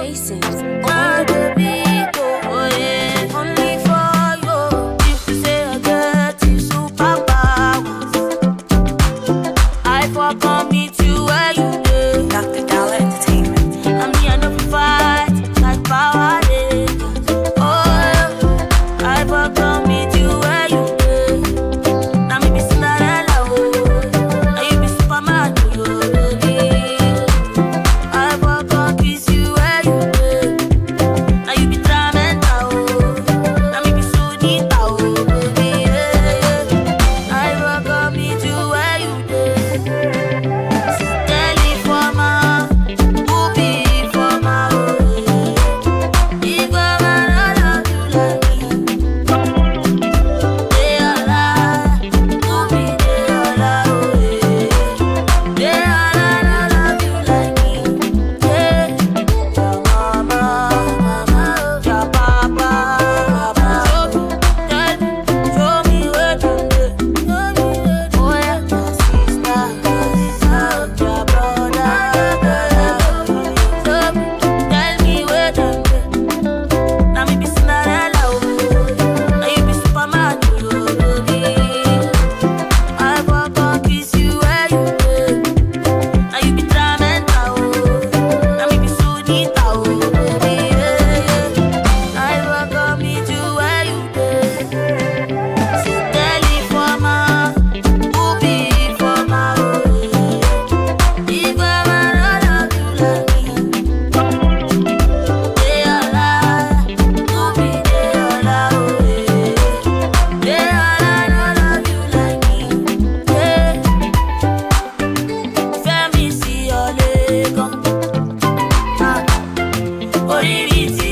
faces. My baby go, oh yeah, only for you. If you say I get you superpowers, I forgot meet you where you live. Dr. Dollar Entertainment. I'm me, I know you fight like power rangers. Oh yeah, I forgot meet you where you live. Now me be Cinderella, oh, and you be Superman, oh, baby. I forgot kiss you where you live. Now you be Tramenta, oh, now me be Sunita, oh, baby. Yeah. I forgot meet you where you live. Telly for my, who be for my, oh, yeah. If I love you like me, they all lie. Who be they all lie, oh, yeah. They all love you like me, yeah. Your mama, mama, your papa, papa. Show me where you live. Oh yeah, my sister, your brother, tell me where you live. Now me be Cinderella, oh, now you be Superman, oh, baby. I forgot kiss you where you live. Now you be Tramenta, oh, now me be Sunita, oh, baby. I forgot meet you where you live. Telly for my, who be for my, oh, yeah. If I love you like me, they all lie. Who be they all lie, oh, yeah. They all love you like me, yeah. Fẹ́mi sí ọ lẹ́gàn, orí mi ti